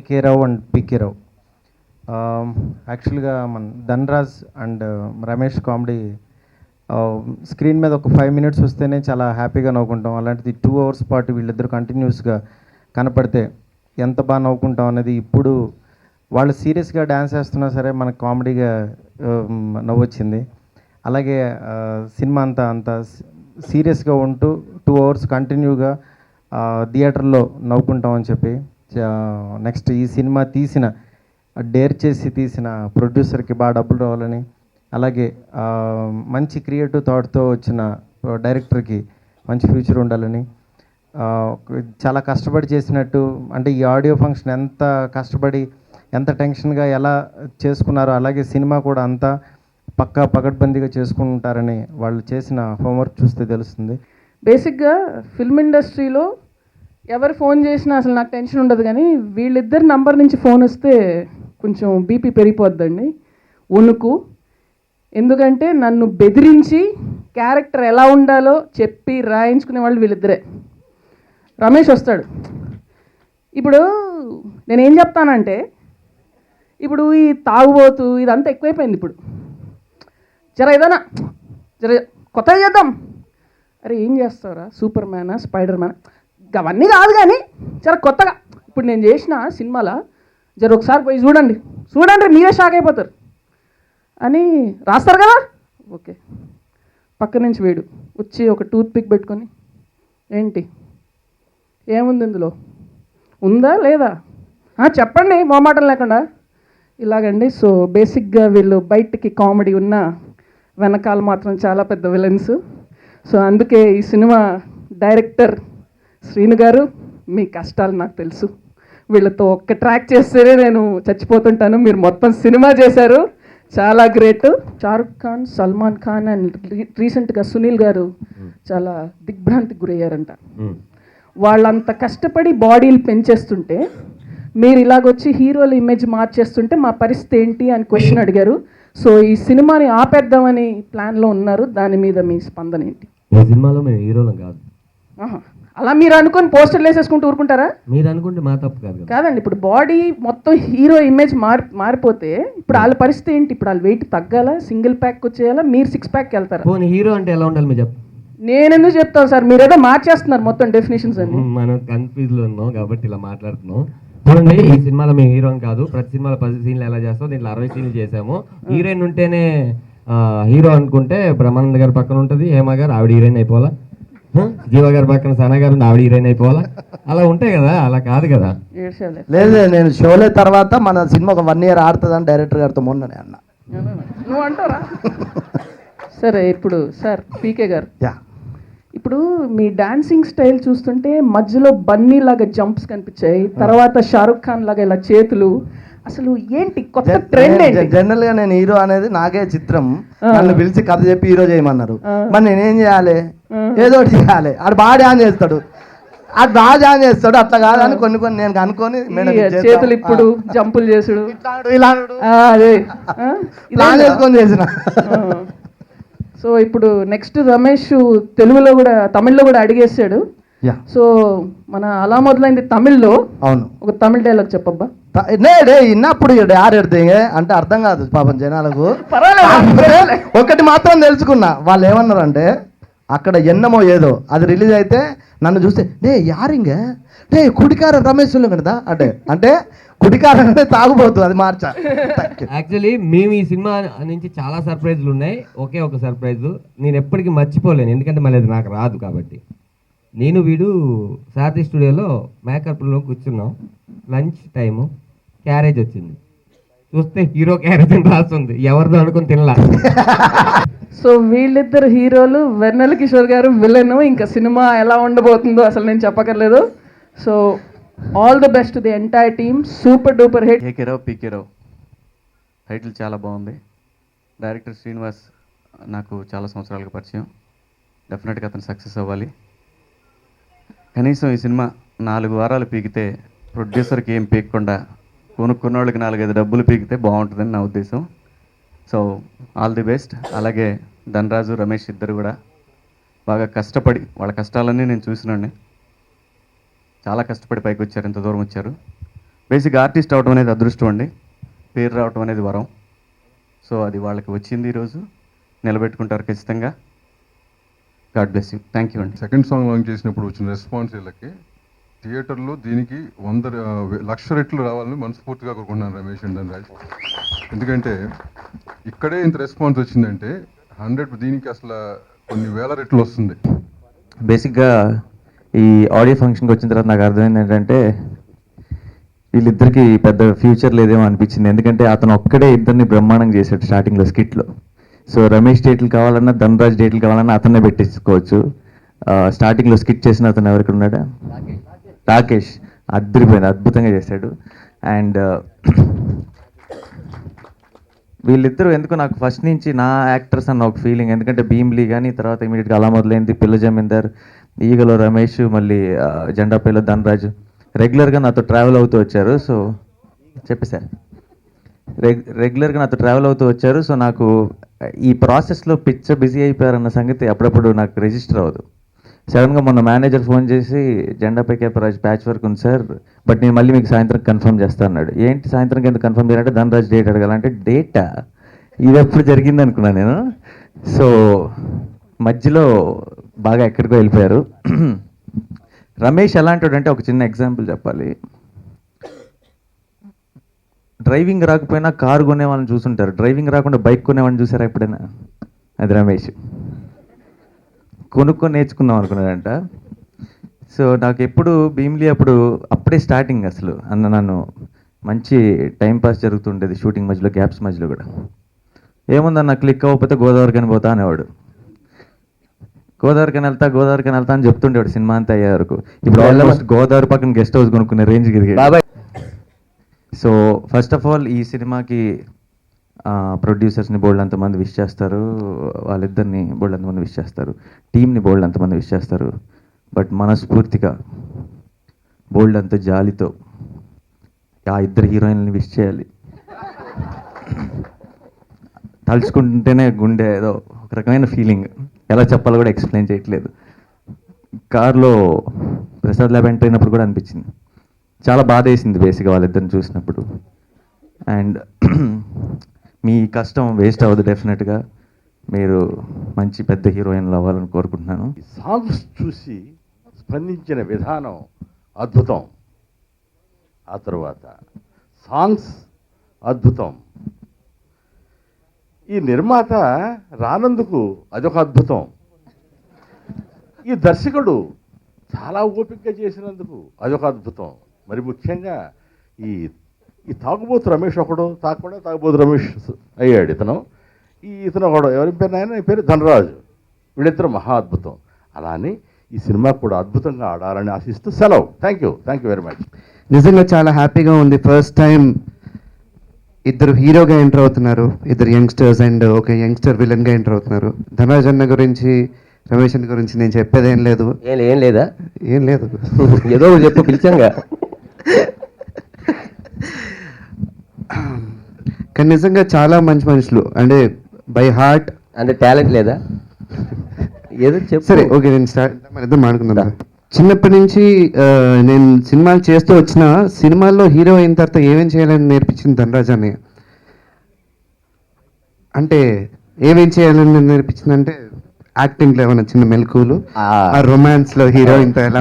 కేకే రావు and పీకే రావు. యాక్చువల్గా మన Dhanraj and Ramesh comedy screen మీద ఒక 5 minutes వస్తేనే చాలా హ్యాపీగా నవ్వుకుంటాం. అలాంటిది 2 hours పాటు వీళ్ళిద్దరు కంటిన్యూస్గా కనపడితే ఎంత బాగా నవ్వుకుంటాం అనేది ఇప్పుడు వాళ్ళు సీరియస్గా డ్యాన్స్ వేస్తున్నా సరే మనకు కామెడీగా నవ్వొచ్చింది. అలాగే సినిమా అంతా సీరియస్గా ఉంటూ 2 hours కంటిన్యూగా థియేటర్లో నవ్వుకుంటామని చెప్పి నెక్స్ట్ ఈ సినిమా డేర్ చేసి తీసిన ప్రొడ్యూసర్కి బాగా డబ్బులు రావాలని, అలాగే మంచి క్రియేటివ్ థాట్తో వచ్చిన డైరెక్టర్కి మంచి ఫ్యూచర్ ఉండాలని, చాలా కష్టపడి చేసినట్టు అంటే ఈ ఆడియో ఫంక్షన్ ఎంత కష్టపడి ఎంత టెన్షన్గా ఎలా చేసుకున్నారో అలాగే సినిమా కూడా అంతా పక్కా పకడ్బందీగా చేసుకుంటారని వాళ్ళు చేసిన హోంవర్క్ చూస్తే తెలుస్తుంది. బేసిక్గా ఫిల్మ్ ఇండస్ట్రీలో ఎవరు ఫోన్ చేసినా అసలు నాకు టెన్షన్ ఉండదు, కానీ వీళ్ళిద్దరి నంబర్ నుంచి ఫోన్ వస్తే కొంచెం బీపీ పెరిగిపోద్దండి, వణుకు. ఎందుకంటే నన్ను బెదిరించి క్యారెక్టర్ ఎలా ఉండాలో చెప్పి రాయించుకునే వాళ్ళు వీళ్ళిద్దరే. రమేష్ వస్తాడు. ఇప్పుడు నేనేం చెప్తానంటే, ఇప్పుడు ఈ తాగుబోతు ఇదంతా ఎక్కువైపోయింది. ఇప్పుడు ఏదైనా కొత్తగా చేద్దాం. అరే ఏం చేస్తావురా, సూపర్ మ్యానా, స్పైడర్ మ్యాన్, అవన్నీ కాదు కానీ కొత్తగా ఇప్పుడు నేను చేసిన సినిమాలో ఒకసారి పోయి చూడండి మీరే షాక్ అయిపోతారు అని రాస్తారు కదా. ఓకే, పక్క నుంచి వేడు వచ్చి ఒక టూత్ పిక్ పెట్టుకొని ఏంటి ఏముంది ఇందులో, ఉందా లేదా చెప్పండి మొహమాటం లేకుండా, ఇలాగండి. సో బేసిక్గా వీళ్ళు బయటికి కామెడీ ఉన్న వెనకాల మాత్రం చాలా పెద్ద విలన్స్. సో అందుకే ఈ సినిమా డైరెక్టర్ శ్రీను గారు, మీ కష్టాలు నాకు తెలుసు, వీళ్ళతో ఒక్క ట్రాక్ చేస్తేనే నేను చచ్చిపోతుంటాను, మీరు మొత్తం సినిమా చేశారు, చాలా గ్రేట్. షారుఖ్ ఖాన్, సల్మాన్ ఖాన్ అండ్ రీసెంట్గా సునీల్ గారు చాలా దిగ్భ్రాంతికి గురయ్యారంట. వాళ్ళంత కష్టపడి బాడీలు పెంచేస్తుంటే మీరు ఇలాగొచ్చి హీరోల ఇమేజ్ మార్చేస్తుంటే మా పరిస్థితి ఏంటి అని క్వశ్చన్ అడిగారు. సో ఈ సినిమాని ఆపేద్దామని ప్లాన్లో ఉన్నారు, దాని మీద మీ స్పందన ఏంటి? ఈ సినిమాలో మేము హీరోలం కాదు. అలా మీరు అనుకుని పోస్టర్లు వేసేసుకుంటూ ఊరుకుంటారా? మీరు అనుకుంటే మా తప్పు కాదు కాదండి. ఇప్పుడు బాడీ మొత్తం హీరో ఇమేజ్ మారిపోతే ఇప్పుడు వాళ్ళ పరిస్థితి ఏంటి? ఇప్పుడు వాళ్ళు వెయిట్ తగ్గాలా, సింగిల్ ప్యాక్ వచ్చేయాలా, మీరు 6 pack వెళ్తారా? హీరో అంటే ఎలా ఉండాలి మీరు చెప్పు. నేను ఎందుకు చెప్తాను సార్, మీరు ఏదో మార్చేస్తున్నారు మొత్తం డెఫినేషన్స్ అన్ని. మనం కన్ఫ్యూజ్లో ఉన్నాం కాబట్టి ఇలా మాట్లాడుతున్నాం. చూడండి, ఈ సినిమాలో మేము హీరో కాదు. ప్రతి సినిమాలో 10 సీన్లు ఎలా చేస్తాం, దీంట్లో 60 సీన్లు చేసాము. హీరోయిన్ ఉంటేనే హీరో అనుకుంటే బ్రహ్మానంద గారి పక్కన ఉంటుంది హేమ గారు, ఆవిడ హీరోయిన్ అయిపోవాలా? జీవ గారి పక్కన సనా గారు ఆవిడ హీరోయిన్ అయిపోవాలా? అలా ఉంటాయి కదా, అలా కాదు కదా. లేదు, నేను షోలే తర్వాత మన సినిమా ఒక 1 year ఆడుతుందని డైరెక్టర్ గారితో మొన్ననే అన్న. నువ్వు అంటారా? సరే, ఇప్పుడు సార్ పీకే గారు, ఇప్పుడు మీ డాన్సింగ్ స్టైల్ చూస్తుంటే మధ్యలో బన్నీ లాగా జంప్స్ కనిపించాయి, తర్వాత షారుఖ్ ఖాన్ లాగా ఇలా చేతులు, అసలు ఏంటి కొత్త ట్రెండ్? జనరల్ గా నేను హీరో అనేది నాకే చిత్రం. నన్ను పిలిచి కథ చెప్పి హీరో చేయమన్నారు. మరి నేనేం చేయాలి? ఏదో ఒకటి చేయాలి. ఆడు బాగా డాన్స్ చేస్తాడు, అట్లా కాదని కొన్ని నేను అనుకొని చేతులు ఇప్పుడు జంపులు చేసుడు ఇలా ప్లాన్ చేసుకొని చేసిన. సో ఇప్పుడు నెక్స్ట్ రమేష్ తెలుగులో కూడా తమిళ్లో కూడా అడిగేసాడు. సో మన అలా మొదలైంది తమిళ్లో. అవును, ఒక తమిళ డైలాగ్ చెప్పబ్బా. ఇన్నప్పుడు యారెడితే అంటే అర్థం కాదు పాపం జనాలకు. ఒకటి మాత్రం తెలుసుకున్నా, వాళ్ళు ఏమన్నారంటే అక్కడ ఎన్నమో ఏదో అది రిలీజ్ అయితే నన్ను చూస్తే యారింగ కుడికారం రమేష్ కదా అంటే కుడికారం అంటే తాగుబోతు, అది మార్చా. యాక్చువల్లీ మేము ఈ సినిమా నుంచి చాలా సర్ప్రైజ్లు ఉన్నాయి. ఒకే ఒక సర్ప్రైజ్ నేను ఎప్పటికీ మర్చిపోలేను, ఎందుకంటే మళ్ళీ అది నాకు రాదు కాబట్టి. నేను వీడు సారథి స్టూడియోలో మేకప్లో కూర్చున్నాం, లంచ్ టైము, క్యారేజ్ వచ్చింది, చూస్తే హీరో క్యారేజ్ అని రాస్తుంది, ఎవరిదో అనుకుని తినలా. సో వీళ్ళిద్దరు హీరోలు, వెన్నెల కిషోర్ గారు విలన్. ఇంకా సినిమా ఎలా ఉండబోతుందో అసలు నేను చెప్పక్కర్లేదు. So all the best to the entire team, super duper hit. KK Rao, PK Rao title చాలా బాగుంది. డైరెక్టర్ శ్రీనివాస్ నాకు చాలా సంవత్సరాలుగా పరిచయం. డెఫినెట్గా అతను సక్సెస్ అవ్వాలి. కనీసం ఈ సినిమా 4 వారాలు పీకితే ప్రొడ్యూసర్కి ఏం పీకకుండా కొనుక్కున్న వాళ్ళకి 4-5 డబ్బులు పీకితే బాగుంటుందని నా ఉద్దేశం. So all the best. అలాగే ధనరాజు, రమేష్ ఇద్దరు కూడా బాగా కష్టపడి, వాళ్ళ కష్టాలన్నీ నేను చూసినండి, చాలా కష్టపడి పైకి వచ్చారు, ఇంత దూరం వచ్చారు. బేసిక్ ఆర్టిస్ట్ అవడం అనేది అదృష్టం అండి, పేరు రావడం అనేది వరం. సో అది వాళ్ళకి వచ్చింది ఈరోజు, నిలబెట్టుకుంటారు ఖచ్చితంగా. God bless you. Thank you అండి. సెకండ్ సాంగ్ లాంచ్ చేసినప్పుడు వచ్చిన రెస్పాన్స్ వీళ్ళకి థియేటర్లో దీనికి 100,00,000 రెట్లు రావాలని మనస్ఫూర్తిగా కోరుకుంటున్నాను రమేష్ అండ్ ధనరాజ్. ఎందుకంటే ఇక్కడే ఇంత రెస్పాన్స్ వచ్చిందంటే 100 దీనికి అసలు కొన్ని వేల రెట్లు వస్తుంది. బేసిక్గా ఈ ఆడియో ఫంక్షన్కి వచ్చిన తర్వాత నాకు అర్థమైంది ఏంటంటే వీళ్ళిద్దరికి పెద్ద ఫ్యూచర్ లేదేమో అనిపించింది. ఎందుకంటే అతను ఒక్కడే ఇద్దరిని బ్రహ్మాండంగా చేశాడు స్టార్టింగ్లో స్కిట్లో. సో రమేష్ డేట్లు కావాలన్నా ధనరాజ్ డేట్లు కావాలన్నా అతన్నే పెట్టించుకోవచ్చు. స్టార్టింగ్లో స్కిట్ చేసిన అతను ఎవరికి ఉన్నాడా, రాకేష్, అద్దరిపోయింది, అద్భుతంగా చేశాడు. అండ్ వీళ్ళిద్దరూ ఎందుకు నాకు ఫస్ట్ నుంచి నా యాక్టర్స్ అన్న ఒక ఫీలింగ్. ఎందుకంటే భీమ్లీ కానీ తర్వాత ఇమీడియట్గా అలా మొదలైంది పిల్ల జమీందర్, ఈగలో రమేష్, మళ్ళీ జెండాపల్లిలో ధనరాజ్ రెగ్యులర్గా నాతో ట్రావెల్ అవుతూ వచ్చారు. సో చెప్పేశారు, రెగ్యులర్గా నాతో ట్రావెల్ అవుతూ వచ్చారు. సో నాకు ఈ ప్రాసెస్లో బిజీ అయిపోయారన్న సంగతి అప్పుడప్పుడు నాకు రిజిస్టర్ అవ్వదు. సడన్గా మొన్న మేనేజర్ ఫోన్ చేసి జెండాపై కేపరాజ్ ప్యాచ్ వర్క్ ఉంది సార్, బట్ నేను మళ్ళీ మీకు సాయంత్రం కన్ఫర్మ్ చేస్తాను అన్నాడు. ఏంటి సాయంత్రం ఎందుకు కన్ఫర్మ్ చేయాలంటే ధనరాజ్ డేట్ అడగాలంటే డేటా ఇది ఎప్పుడు జరిగింది అనుకున్నాను నేను. సో మధ్యలో బాగా ఎక్కడికో వెళ్ళిపోయారు. రమేష్ ఎలాంటి అంటే ఒక చిన్న ఎగ్జాంపుల్ చెప్పాలి. డ్రైవింగ్ రాకపోయినా కారు కొనే వాళ్ళని చూసుంటారు, డ్రైవింగ్ రాకుండా బైక్ కొనేవాళ్ళని చూసారా ఎప్పుడైనా? అది రమేష్ కొనుక్కొని నేర్చుకుందాం అనుకున్నాడంట. సో నాకు ఎప్పుడు భీమ్లీ అప్పుడే స్టార్టింగ్ అసలు నన్ను మంచి టైంపాస్ జరుగుతుండేది షూటింగ్ మధ్యలో, గ్యాప్స్ మధ్యలో కూడా. ఏముందన్న క్లిక్ అవ్వకపోతే గోదావరికని పోతా అనేవాడు. గోదావరికని వెళ్తా అని చెప్తుండేవాడు సినిమా అంతా అయ్యే వరకు. ఇప్పుడు ఆల్మోస్ట్ గోదావరి పక్కన గెస్ట్ హౌస్ కొనుక్కునే రేంజ్కి ఎదిగాడు. సో ఫస్ట్ ఆఫ్ ఆల్ ఈ సినిమాకి ప్రొడ్యూసర్స్ని బోల్డ్ అంతమంది విష్ చేస్తారు, వాళ్ళిద్దరిని బోల్డ్ అంతమంది విష్ చేస్తారు, టీంని బోల్డ్ అంతమంది విష్ చేస్తారు. బట్ మనస్ఫూర్తిగా బోల్డ్ అంత జాలితో ఆ ఇద్దరు హీరోయిన్లని విష్ చేయాలి. తలుచుకుంటేనే గుండె ఏదో ఒక రకమైన ఫీలింగ్, ఎలా చెప్పాలో కూడా ఎక్స్ప్లెయిన్ చేయట్లేదు. కార్లో ప్రసాద్ ల్యాబ్ ఎంటర్ అయినప్పుడు కూడా అనిపించింది, చాలా బాధ వేసింది బేసిక్గా వాళ్ళిద్దరిని చూసినప్పుడు. అండ్ మీ కష్టం వేస్ట్ అవ్వదు, డెఫినెట్గా మీరు మంచి పెద్ద హీరోయిన్లు అవ్వాలని కోరుకుంటున్నాను. సాంగ్స్ చూసి స్పందించిన విధానం అద్భుతం, ఆ తర్వాత సాంగ్స్ అద్భుతం. ఈ నిర్మాత రానందుకు అదొక అద్భుతం. ఈ దర్శకుడు చాలా ఓపికగా చేసినందుకు అదొక అద్భుతం. మరి ముఖ్యంగా ఈ తాగుబోతు రమేష్ ఒకడు తాగుబోతు రమేష్ అయ్యాడు ఇతను ఒకడు ఎవరి పేరు ఆయన పేరు ధనరాజు. వీళ్ళిద్దరు మహా అద్భుతం. అలానే ఈ సినిమా కూడా అద్భుతంగా ఆడాలని ఆశిస్తూ సెలవు. Thank you very much. నిజంగా చాలా హ్యాపీగా ఉంది. ఫస్ట్ టైం ఇద్దరు హీరోగా ఎంటర్ అవుతున్నారు, ఇద్దరు యంగ్స్టర్స్ అండ్ ఒక యంగ్స్టర్ విలన్గా ఎంటర్ అవుతున్నారు. ధనరాజ్ అన్న గురించి, రమేష్ అన్న గురించి నేను చెప్పేది ఏం లేదు. ఏం లేదా? ఏం లేదు, ఏదో చెప్పు, పిలిచాంగా. కానీ నిజంగా చాలా మంచి మనుషులు, అంటే బై హార్ట్. అంటే టాలెంట్ లేదా? ఏదో చెప్పు. సరే ఓకే, నేను మన ఇద్దరు మాట్లాడుకుందాం. చిన్నప్పటి నుంచి నేను సినిమాలు చేస్తూ వచ్చిన, సినిమాల్లో హీరో అయిన తర్వాత ఏమేం చేయాలని నేర్పించింది ధనరాజ్ అన్నయ్య. అంటే ఏమేం చేయాలని నేర్పించిందంటే యాక్టింగ్లో ఏమైనా చిన్న మెలకువలు, ఆ రొమాన్స్లో హీరోయిన్తో ఎలా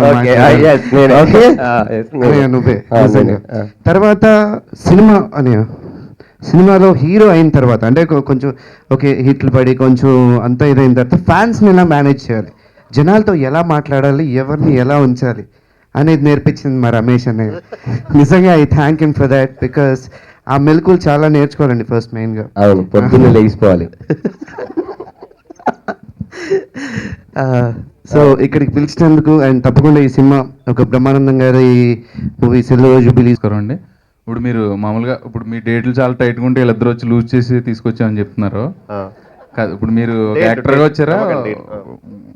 నువ్వే. తర్వాత సినిమాలో హీరో అయిన తర్వాత అంటే కొంచెం ఓకే హిట్లు పడి కొంచెం అంతా ఇదైన తర్వాత ఫ్యాన్స్ని ఎలా మేనేజ్ చేయాలి, జనాలతో ఎలా మాట్లాడాలి, ఎవరిని ఎలా ఉంచాలి అనేది నేర్పించింది మా రమేష్ అన్నయ్య. నిజంగా I thank him for that, because ఆ మెలకువలు చాలా నేర్చుకోవాలండి ఫస్ట్ మెయిన్గా. అవును, పొద్దున్నే లేచిపోవాలి. సో ఇక్కడికి పిలిచినందుకు అండ్ తప్పకుండా ఈ సినిమా ఒక బ్రహ్మానందం గారి మూవీ సిల్వర్ జూబిలీ. అండి ఇప్పుడు మీరు మామూలుగా ఇప్పుడు మీ డేట్లు చాలా టైట్గా ఉంటే వీళ్ళిద్దరు వచ్చి లూజ్ చేసి తీసుకొచ్చామని చెప్తున్నారు. కాదు, ఇప్పుడు మీరు ఒక యాక్టర్గా వచ్చారా?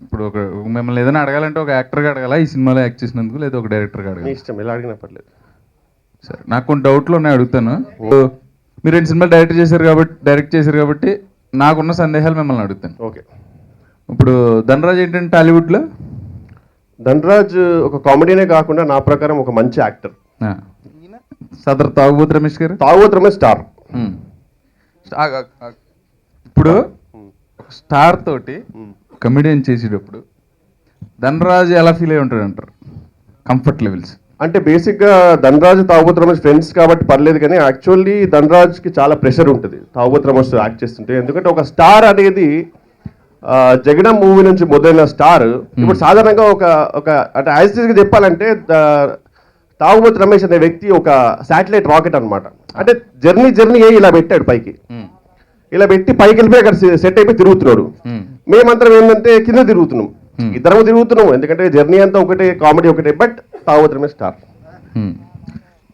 ఇప్పుడు ఒక మిమ్మల్ని ఏదైనా అడగాలంటే ఒక యాక్టర్గా అడగాలా ఈ సినిమాలో యాక్ట్ చేసినందుకు, లేదా ఒక డైరెక్టర్గా అడగాలి? ఇష్టం, ఎలా అడిగినా పర్లేదు. సరే, నాకు కొన్ని డౌట్లు ఉన్నాయి, అడుగుతాను. మీరు 2 సినిమాలు డైరెక్ట్ చేశారు కాబట్టి నాకున్న సందేహాలు మిమ్మల్ని అడుగుతాను. ఓకే. ఇప్పుడు ధనరాజ్ ఏంటంటే టాలీవుడ్లో ధనరాజ్ ఒక కామెడీనే కాకుండా నా ప్రకారం ఒక మంచి యాక్టర్. సదర్ తాగుబోతు రమేష్ గారు. తాగుబోతు రమేష్ స్టార్. ఇప్పుడు స్టార్ తోటి కమెడియన్ చేసేటప్పుడు ధనరాజు ఎలా ఫీల్ అయి ఉంటాడు అంటారు? కంఫర్ట్ లెవెల్స్ అంటే బేసిక్గా ధనరాజ్ తాగుబోతు రమేష్ ఫ్రెండ్స్ కాబట్టి పర్లేదు, కానీ యాక్చువల్లీ ధనరాజ్కి చాలా ప్రెషర్ ఉంటుంది తాగుబోతు రమేష్ యాక్ట్ చేస్తుంటే. ఎందుకంటే ఒక స్టార్ అనేది జగడం మూవీ నుంచి మొదలైన స్టార్ ఇప్పుడు సాధారణంగా ఒక అంటే యాజిటీస్గా చెప్పాలంటే తాగుబోతు రమేష్ అనే వ్యక్తి ఒక శాటిలైట్ రాకెట్ అనమాట. అంటే జర్నీ ఇలా పెట్టాడు పైకి, ఇలా పెట్టి పైకి వెళ్ళిపోయి అక్కడ సెట్ అయిపోయి తిరుగుతున్నాడు. మేమందరం ఏంటంటే కింద తిరుగుతున్నాం, ఇద్దరము తిరుగుతున్నాం. ఎందుకంటే జర్నీ అంతా ఒకటే, కామెడీ ఒకటే, బట్ తాగుబోతు రమేష్ స్టార్.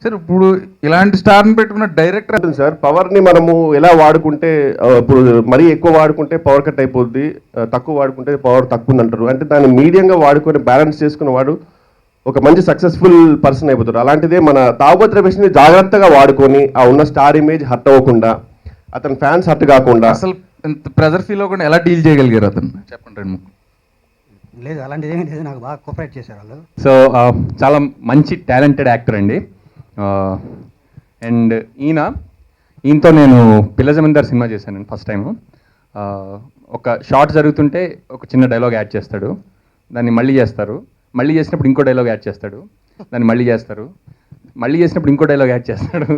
సార్ ఇప్పుడు ఇలాంటి స్టార్ని పెట్టుకున్న డైరెక్టర్ సార్ పవర్ని మనము ఎలా వాడుకుంటే, ఇప్పుడు మరీ ఎక్కువ వాడుకుంటే పవర్ కట్ అయిపోద్ది, తక్కువ వాడుకుంటే పవర్ తక్కువ ఉంది అంటారు. అంటే దాన్ని మీడియంగా వాడుకొని బ్యాలెన్స్ చేసుకున్న వాడు ఒక మంచి సక్సెస్ఫుల్ పర్సన్ అయిపోతాడు. అలాంటిదే మన తాగుబోతు రమేష్ని జాగ్రత్తగా వాడుకొని ఆ ఉన్న స్టార్ ఇమేజ్ హర్ట్ అవ్వకుండా, అతని ఫ్యాన్స్ హర్ట్ కాకుండా, అసలు ప్రెజర్ ఫీల్ అవ్వకుండా ఎలా డీల్ చేయగలిగారు అతను చెప్పండి. లేదు అలాంటిది ఏమీ లేదు, నాకు బాగా కోఆపరేట్ చేశారు వాళ్ళు. సో చాలా మంచి టాలెంటెడ్ యాక్టర్ అండి. అండ్ ఈయనతో నేను పిల్ల జమీందార్ సినిమా చేశాను ఫస్ట్ టైము. ఒక షార్ట్ జరుగుతుంటే ఒక చిన్న డైలాగ్ యాడ్ చేస్తాడు, దాన్ని మళ్ళీ చేస్తారు, మళ్ళీ చేసినప్పుడు ఇంకో డైలాగ్ యాడ్ చేస్తాడు, దాన్ని మళ్ళీ చేస్తారు, మళ్ళీ చేసినప్పుడు ఇంకో డైలాగ్ యాడ్ చేస్తాడు.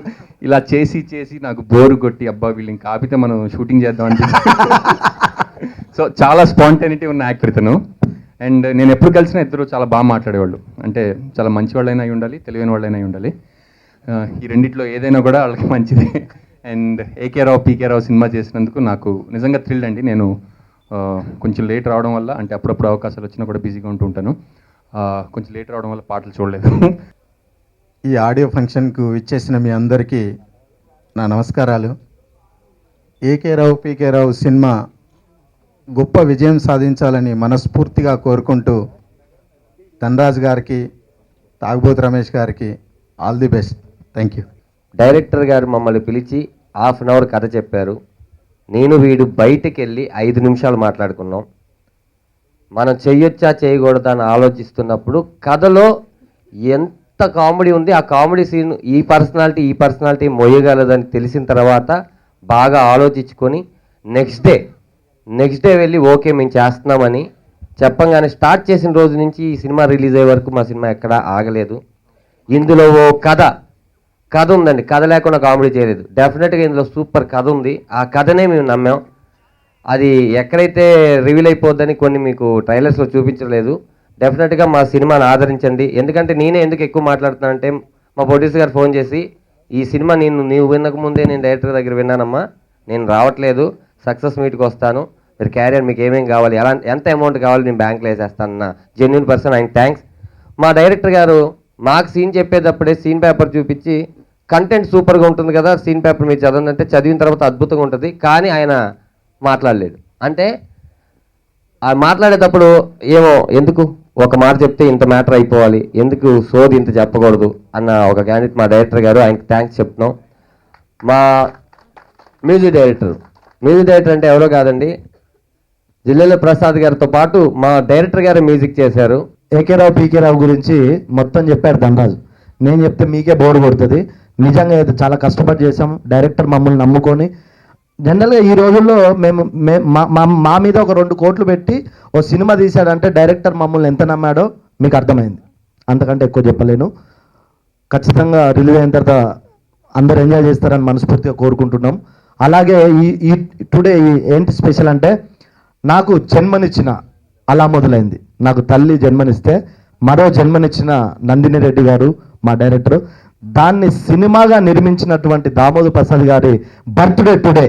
ఇలా చేసి నాకు బోరు కొట్టి అబ్బా వీళ్ళు ఇంకా ఆపితే మనం షూటింగ్ చేద్దాం అంటే సో చాలా స్పాంటేనిటీ ఉన్న యాక్టర్ ఇతను. అండ్ నేను ఎప్పుడు కలిసినా ఇద్దరు చాలా బాగా మాట్లాడేవాళ్ళు. అంటే చాలా మంచి వాళ్ళైనా అయి ఉండాలి, తెలివైన వాళ్ళైనా అయి ఉండాలి. ఈ రెండిట్లో ఏదైనా కూడా వాళ్ళకి మంచిది. And AK Rao PK Rao cinema చేసినందుకు నాకు నిజంగా థ్రిల్డ్ అండి. నేను కొంచెం లేట్ రావడం వల్ల, అంటే అప్పుడప్పుడు అవకాశాలు వచ్చినా కూడా బిజీగా ఉంటూ ఉంటాను, కొంచెం లేట్ రావడం వల్ల పాటలు చూడలేదు. ఈ ఆడియో ఫంక్షన్కు ఇచ్చేసిన మీ అందరికీ నా నమస్కారాలు. ఏకే రావు పీకే రావు సినిమా గొప్ప విజయం సాధించాలని మనస్ఫూర్తిగా కోరుకుంటూ ధనరాజ్ గారికి, తాగుబోతు రమేష్ గారికి all the best. Thank you. Director గారు మమ్మల్ని పిలిచి హాఫ్ అన్ అవర్ కథ చెప్పారు. నేను వీడు బయటికి వెళ్ళి 5 నిమిషాలు మాట్లాడుకున్నాం. మనం చెయ్యొచ్చా చేయకూడదా అని ఆలోచిస్తున్నప్పుడు కథలో ఎంత కామెడీ ఉంది, ఆ కామెడీ సీన్ ఈ పర్సనాలిటీ మొయ్యగలదని తెలిసిన తర్వాత బాగా ఆలోచించుకొని నెక్స్ట్ డే వెళ్ళి ఓకే మేము చేస్తున్నామని చెప్పంగానే స్టార్ట్ చేసిన రోజు నుంచి ఈ సినిమా రిలీజ్ అయ్యే వరకు మా సినిమా ఎక్కడా ఆగలేదు. ఇందులో ఓ కథ ఉందండి, కథ లేకుండా కామెడీ చేయలేదు. డెఫినెట్గా ఇందులో సూపర్ కథ ఉంది, ఆ కథనే మేము నమ్మాం. అది ఎక్కడైతే రివీల్ అయిపోద్దని కొన్ని మీకు ట్రైలర్స్లో చూపించలేదు. డెఫినెట్గా మా సినిమాని ఆదరించండి. ఎందుకంటే నేనే ఎందుకు ఎక్కువ మాట్లాడుతున్నానంటే మా ప్రొడ్యూసర్ గారు ఫోన్ చేసి ఈ సినిమా నీవు వినక ముందే నేను డైరెక్టర్ దగ్గర విన్నానమ్మా, నేను రావట్లేదు, సక్సెస్ మీట్కి వస్తాను, మీరు క్యారియర్ మీకు ఏమేం కావాలి, ఎంత అమౌంట్ కావాలి నేను బ్యాంక్లో వేసేస్తానన్న జెన్యూన్ పర్సన్, ఆయన థ్యాంక్స్. మా డైరెక్టర్ గారు మాకు సీన్ చెప్పేటప్పుడే సీన్ పేపర్ చూపించి కంటెంట్ సూపర్గా ఉంటుంది కదా, సీన్ పేపర్ మీరు చదవండి అంటే చదివిన తర్వాత అద్భుతంగా ఉంటుంది, కానీ ఆయన మాట్లాడలేడు. అంటే ఆ మాట్లాడేటప్పుడు ఏమో ఎందుకు ఒక మాట చెప్తే ఇంత మ్యాటర్ అయిపోవాలి, ఎందుకు సోది ఇంత చెప్పకూడదు అన్న ఒక క్యాండిడేట్ మా డైరెక్టర్ గారు, ఆయనకి థ్యాంక్స్ చెప్తున్నాం. మా మ్యూజిక్ డైరెక్టర్ అంటే ఎవరో కాదండి, జిల్లాల ప్రసాద్ గారితో పాటు మా డైరెక్టర్ గారు మ్యూజిక్ చేశారు. ఏకే రావు పీకే రావు గురించి మొత్తం చెప్పాడు ధనరాజు. నేను చెప్తే మీకే బోర్డు కొడుతుంది. నిజంగా అయితే చాలా కష్టపడి చేసాం. డైరెక్టర్ మమ్మల్ని నమ్ముకొని, జనరల్గా ఈ రోజుల్లో మా మీద ఒక 2 కోట్లు పెట్టి ఓ సినిమా తీశాడంటే డైరెక్టర్ మమ్మల్ని ఎంత నమ్మాడో మీకు అర్థమైంది. అంతకంటే ఎక్కువ చెప్పలేను. ఖచ్చితంగా రిలీజ్ అయిన తర్వాత అందరు ఎంజాయ్ చేస్తారని మనస్ఫూర్తిగా కోరుకుంటున్నాం. అలాగే ఈ టుడే ఏంటి స్పెషల్ అంటే, నాకు జన్మనిచ్చిన అలా మొదలైంది. నాకు తల్లి జన్మనిస్తే మరో జన్మనిచ్చిన నందిని రెడ్డి గారు మా డైరెక్టర్, దాన్ని సినిమాగా నిర్మించినటువంటి దామోదర్ ప్రసాద్ గారి బర్త్డే టుడే.